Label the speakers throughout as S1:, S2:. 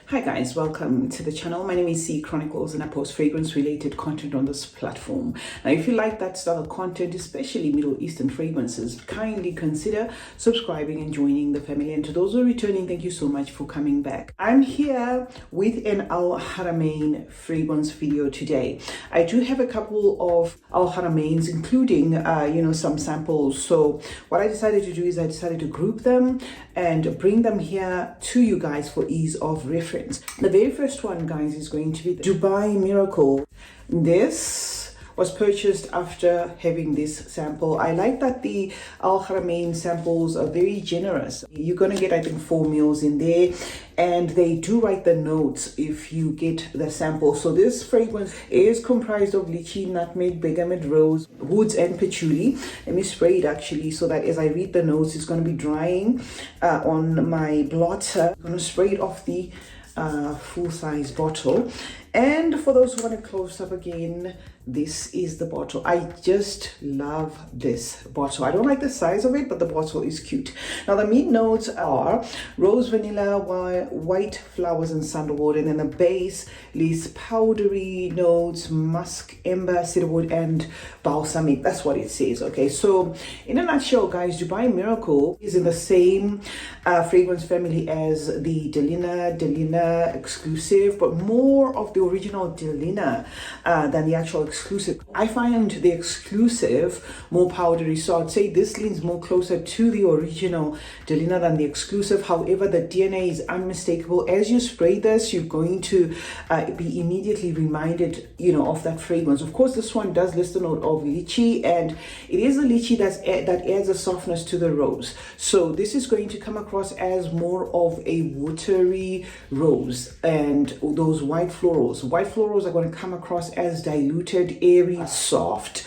S1: Hi guys, welcome to the channel. My name is CeeChronicles and I post fragrance related content on this platform. Now if you like that style of content, especially Middle Eastern fragrances, kindly consider subscribing and joining the family. And to those who are returning, thank you so much for coming back. I'm here with an Al Haramain fragrance video today. I do have a couple of Al Haramains, including some samples. So what I decided to do is I decided to group them and bring them here to you guys for ease of reference. The very first one, guys, is going to be the Dubai Miracle. This was purchased after having this sample. I like that the Al Haramain samples are very generous. You're gonna get, I think, 4 mils in there, and they do write the notes if you get the sample. So this fragrance is comprised of lychee, nutmeg, bergamot, rose, woods, and patchouli. Let me spray it actually, so that as I read the notes, it's gonna be drying on my blotter. I'm gonna spray it off the full-size bottle. And for those who want a close-up again, this is the bottle. I just love this bottle. I don't like the size of it, but the bottle is cute. Now the mid notes are rose, vanilla, white flowers, and sandalwood, and then the base is powdery notes, musk, amber, cedarwood, and balsamic. That's what it says. Okay, so in a nutshell, guys, Dubai Miracle is in the same fragrance family as the Delina exclusive, but more of the original Delina than the actual exclusive. I find the exclusive more powdery, so I'd say this leans more closer to the original Delina than the exclusive. However, the DNA is unmistakable. As you spray this, you're going to be immediately reminded, of that fragrance. Of course, this one does list a note of lychee, and it is a lychee that adds a softness to the rose. So this is going to come across as more of a watery rose, and those white florals. White florals are going to come across as diluted, airy, soft.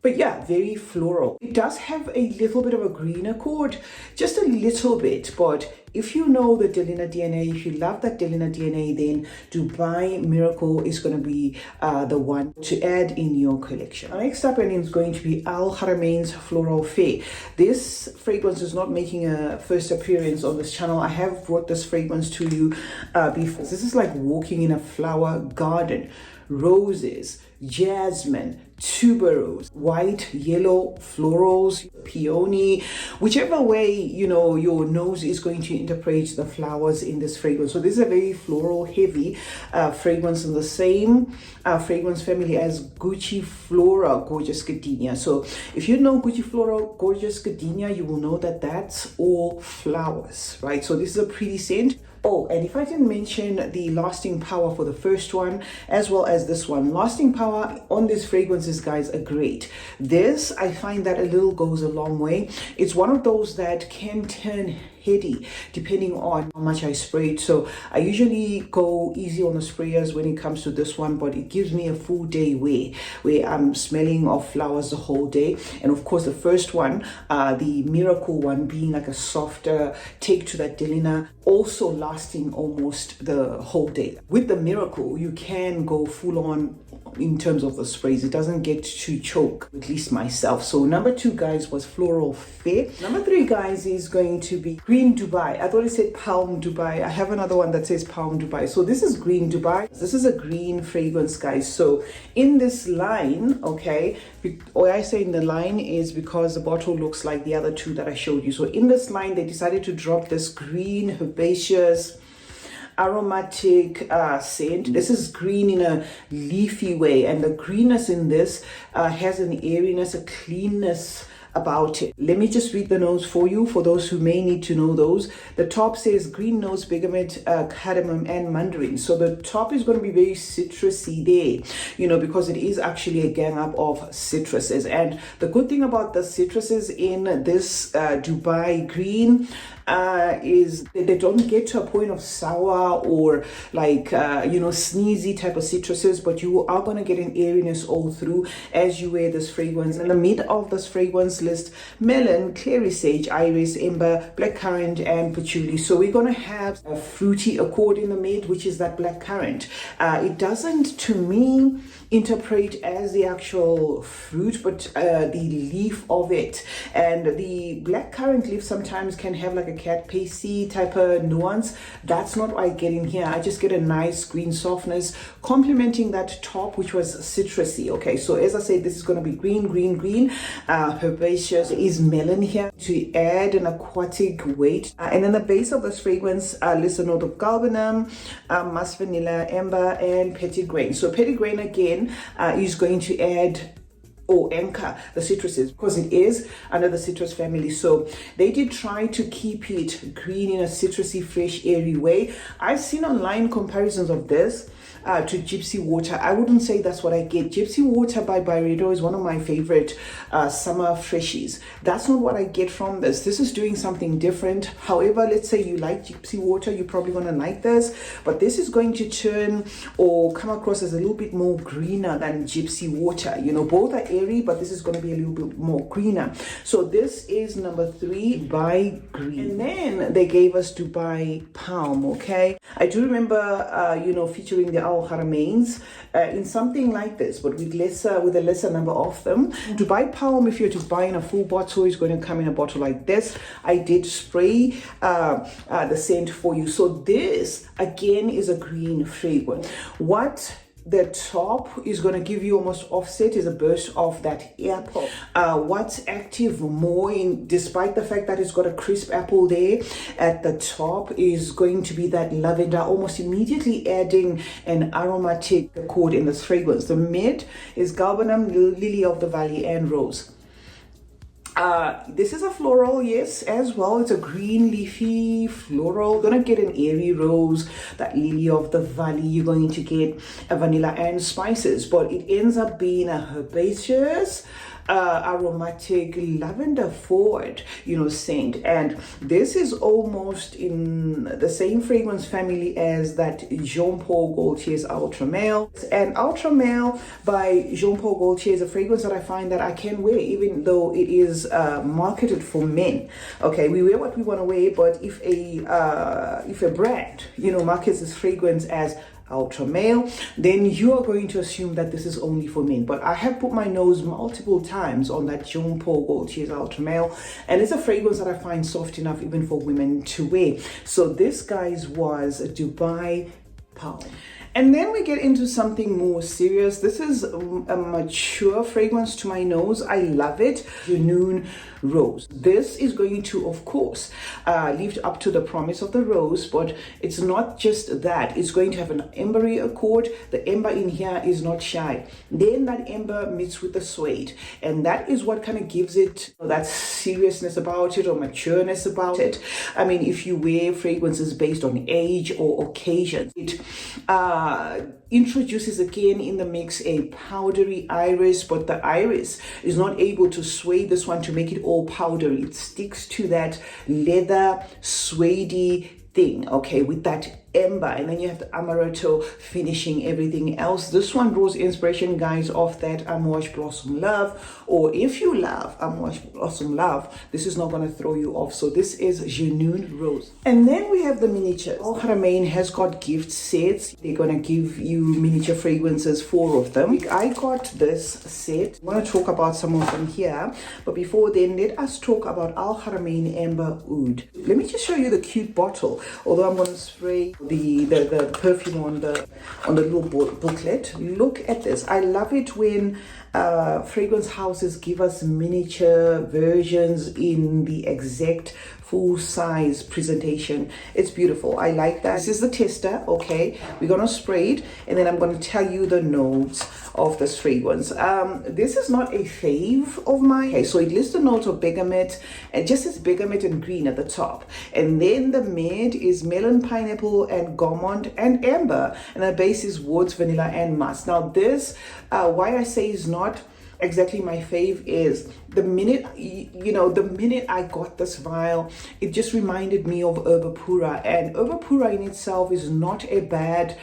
S1: But yeah, very floral. It does have a little bit of a green accord, just a little bit. But if you know the Delina DNA, if you love that Delina DNA, then Dubai Miracle is going to be the one to add in your collection. Next up, and it's going to be Al Haramain's Floral Fair. This fragrance is not making a first appearance on this channel. I have brought this fragrance to you before. This is like walking in a flower garden. Roses, jasmine, tuberose, white, yellow, florals, peony, whichever way your nose is going to interpret the flowers in this fragrance. So this is a very floral heavy fragrance in the same fragrance family as Gucci Flora Gorgeous Gardenia. So if you know Gucci Flora Gorgeous Gardenia, you will know that that's all flowers, right? So this is a pretty scent. Oh, and if I didn't mention the lasting power for the first one as well as this one, lasting power on these fragrances, guys, are great. This, I find that a little goes a long way. It's one of those that can turn heady depending on how much I spray it. So I usually go easy on the sprayers when it comes to this one, but it gives me a full day where I'm smelling of flowers the whole day. And of course the first one, the Miracle one, being like a softer take to that Delina, also lasting almost the whole day. With the Miracle, you can go full on in terms of the sprays. It doesn't get to choke, at least myself. So number 2, guys, was Floral Fair. Number 3, guys, is going to be Green Dubai. I thought it said Palm Dubai. I have another one that says Palm Dubai. So this is Green Dubai. This is a green fragrance, guys. So in this line, okay, what I say in the line is because the bottle looks like the other 2 that I showed you. So in this line, they decided to drop this green, herbaceous, aromatic scent. This is green in a leafy way, and the greenness in this has an airiness, a cleanness about it. Let me just read the notes for you, for those who may need to know those. The top says green notes, bergamot, cardamom, and mandarin. So the top is going to be very citrusy there, because it is actually a gang up of citruses. And the good thing about the citruses in this Dubai green is they don't get to a point of sour or like sneezy type of citruses, but you are going to get an airiness all through as you wear this fragrance. In the mid of this fragrance list, melon, clary sage, iris, amber, blackcurrant, and patchouli. So we're going to have a fruity accord in the mid, which is that blackcurrant. It doesn't, to me, interpret as the actual fruit, but the leaf of it. And the blackcurrant leaf sometimes can have like a cat pasty type of nuance. That's not what I get in here. I just get a nice green softness complementing that top, which was citrusy. Okay, so as I said, this is going to be green, green, green. Herbaceous is melon here to add an aquatic weight. And then the base of this fragrance lists a note of galbanum, musk vanilla, amber, and petitgrain. So petitgrain again is going to add or anchor the citruses because it is under the citrus family. So they did try to keep it green in a citrusy, fresh, airy way. I've seen online comparisons of this to Gypsy Water. I wouldn't say that's what I get. Gypsy Water by Byredo is one of my favorite summer freshies. That's not what I get from this. This is doing something different. However, let's say you like Gypsy Water, you're probably going to like this, but this is going to turn or come across as a little bit more greener than Gypsy Water. You know, both are airy, but this is going to be a little bit more greener. So this is number 3, Dubai Green. And then they gave us Dubai Palm, okay? I do remember, you know, featuring the Haramains in something like this, but with a lesser number of them. Dubai Palm, if you're to buy in a full bottle, is going to come in a bottle like this. I did spray the scent for you. So this again is a green fragrance. What the top is going to give you almost offset is a burst of that apple. What's active more in, despite the fact that it's got a crisp apple there at the top, is going to be that lavender, almost immediately adding an aromatic accord in this fragrance. The mid is galbanum, lily of the valley, and rose. This is a floral, yes, as well. It's a green leafy floral. You're gonna get an airy rose, that lily of the valley. You're going to get a vanilla and spices, but it ends up being a herbaceous, aromatic, lavender forward, you know, scent. And this is almost in the same fragrance family as that Jean Paul Gaultier's Ultra Male. And Ultra Male by Jean Paul Gaultier is a fragrance that I find that I can wear, even though it is marketed for men. Okay, we wear what we want to wear, but if a brand, you know, markets this fragrance as Ultra Male, then you are going to assume that this is only for men. But I have put my nose multiple times on that Jean Paul Gaultier's Ultra Male, and it's a fragrance that I find soft enough even for women to wear. So this, guys, was Dubai Palm. And then we get into something more serious. This is a mature fragrance to my nose. I love it. Jun Rose. This is going to, of course, live up to the promise of the rose, but it's not just that. It's going to have an ambery accord. The amber in here is not shy. Then that amber meets with the suede, and that is what kind of gives it that seriousness about it or matureness about it. I mean, if you wear fragrances based on age or occasion, it introduces again in the mix a powdery iris, but the iris is not able to sway this one to make it all powdery. It sticks to that leather suede thing, okay, with that amber, and then you have the amaretto finishing everything else. This one draws inspiration, guys, of that Amouage Blossom Love, or if you love Amouage Blossom Love, this is not going to throw you off. So this is Jun Rose. And then we have the miniatures. Haramain has got gift sets. They're going to give you miniature fragrances, 4 of them. I got this set. I want to talk about some of them here, but before then, let us talk about Al Haramain Amber Oud. Let me just show you the cute bottle, although I'm going to spray the perfume on the little booklet. Look at this. I love it when fragrance houses give us miniature versions in the exact full size presentation. It's beautiful. I like that. This is the tester. Okay, we're gonna spray it, and then I'm going to tell you the notes of this fragrance. This is not a fave of mine. Okay, so it lists the notes of bergamot, and just as bergamot and green at the top, and then the mid is melon, pineapple, and gourmand and amber, and the base is woods, vanilla, and musk. Now this, why I say is not exactly my fave, is the minute I got this vial, it just reminded me of Herba Pura, and Herba Pura in itself is not a bad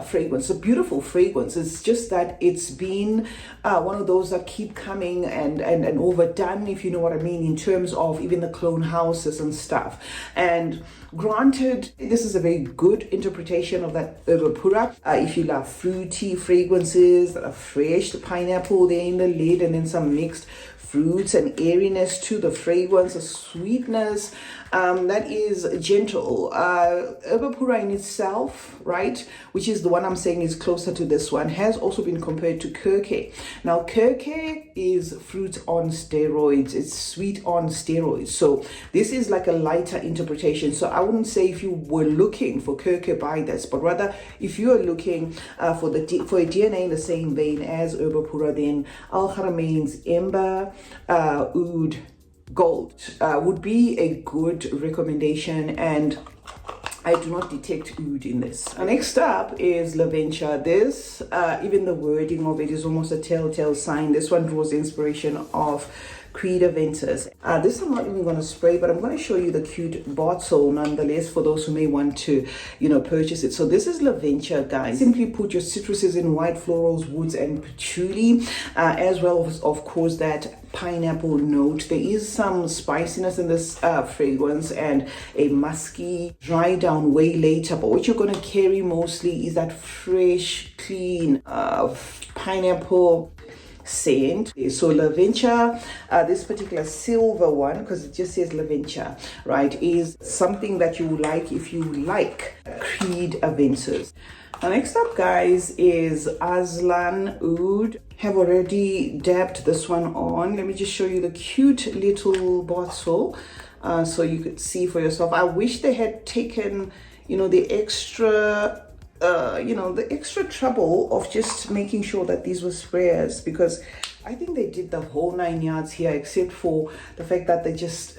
S1: fragrance, a beautiful fragrance. It's just that it's been one of those that keep coming and overdone, if you know what I mean, in terms of even the clone houses and stuff. And granted, this is a very good interpretation of that Herba Pura. If you love fruity fragrances that are fresh, the pineapple there in the lid, and then some mixed fruits and airiness to the fragrance, a sweetness, that is gentle. Herba Pura in itself, right, which is the one I'm saying is closer to this one, has also been compared to Kirke. Now Kirke is fruit on steroids, it's sweet on steroids, so this is like a lighter interpretation. So I wouldn't say if you were looking for Kirke, buy this, but rather if you are looking for a DNA in the same vein as Herba Pura, then Al Haramain's Ember Oud Gold would be a good recommendation, and I do not detect oud in this. Next up is Laventia. This, even the wording of it is almost a telltale sign. This one draws inspiration of Creed Aventus. This I'm not even going to spray, but I'm going to show you the cute bottle nonetheless for those who may want to, purchase it. So this is Laventia, guys. Simply put your citruses in white florals, woods, and patchouli, as well as, of course, that pineapple note. There is some spiciness in this fragrance and a musky dry down way later, but what you're going to carry mostly is that fresh, clean pineapple scent. So Laventia, this particular silver one, because it just says Laventia, right, is something that you like if you like Creed Aventus. Now next up, guys, is Aslan Oud. Have already dabbed this one on. Let me just show you the cute little bottle so you could see for yourself. I wish they had taken the extra the extra trouble of just making sure that these were sprayers, because I think they did the whole 9 yards here, except for the fact that they just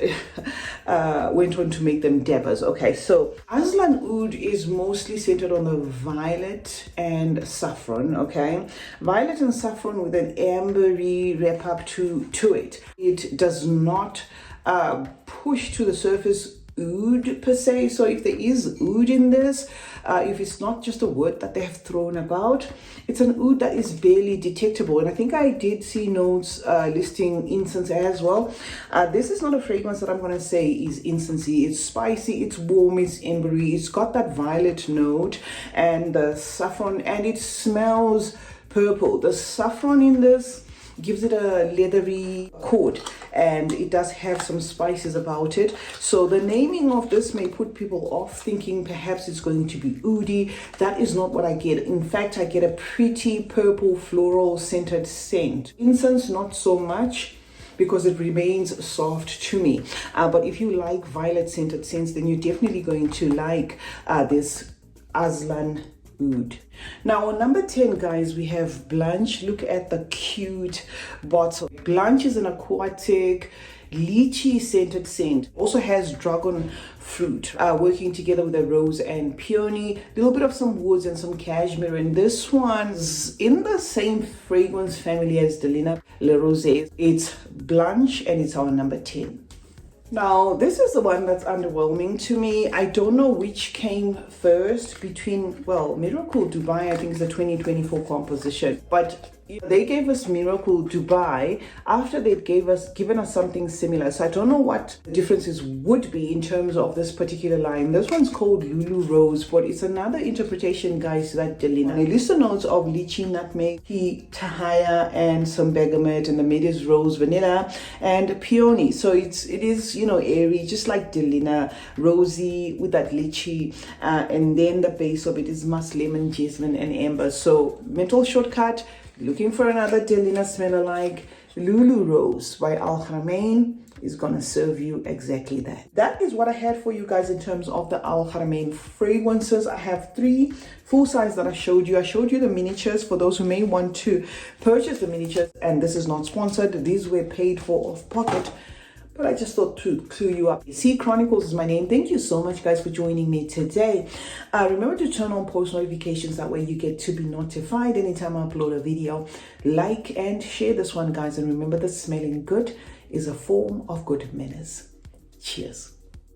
S1: went on to make them dabbers. Okay, so Aslan Oud is mostly centered on the violet and saffron, okay? Violet and saffron with an ambery wrap up to it. It does not push to the surface oud per se. So if there is oud in this, if it's not just a word that they have thrown about, it's an oud that is barely detectable. And I think I did see notes listing incense as well. This is not a fragrance that I'm going to say is incensey. It's spicy, it's warm, it's ambery, it's got that violet note and the saffron, and it smells purple. The saffron in this gives it a leathery coat, and it does have some spices about it. So the naming of this may put people off, thinking perhaps it's going to be oudy. That is not what I get. In fact, I get a pretty purple floral scented scent. Incense, not so much, because it remains soft to me. But if you like violet scented scents, then you're definitely going to like this Aslan Oud. Now on number 10, guys, we have Blanch. Look at the cute bottle. Blanch is an aquatic lychee scented scent. Also has dragon fruit working together with a rose and peony, a little bit of some woods and some cashmere. And this one's in the same fragrance family as Lulu Rose. It's Blanch, and it's our number 10. Now, this is the one that's underwhelming to me. I don't know which came first between, well, Miracle Dubai, I think is the 2024 composition, but they gave us Miracle Dubai after they'd given us something similar. So I don't know what the differences would be in terms of this particular line. This one's called Lulu Rose, but it's another interpretation, guys, to that Delina. They list the notes of lychee, nutmeg, tea, tahaya, and some bergamot, and the mid is rose, vanilla, and peony. So it is airy, just like Delina, rosy with that lychee, and then the base of it is musk, lemon, jasmine, and amber. So mental shortcut. Looking for another Delina smell-alike, Lulu Rose by Al Haramain is going to serve you exactly that. That is what I had for you guys in terms of the Al Haramain fragrances. I have 3 full size that I showed you. I showed you the miniatures for those who may want to purchase the miniatures, and this is not sponsored. These were paid for off pocket, but I just thought to clue you up. CeeChronicles is my name. Thank you so much, guys, for joining me today. Remember to turn on post notifications. That way you get to be notified anytime I upload a video. Like and share this one, guys. And remember that smelling good is a form of good manners. Cheers.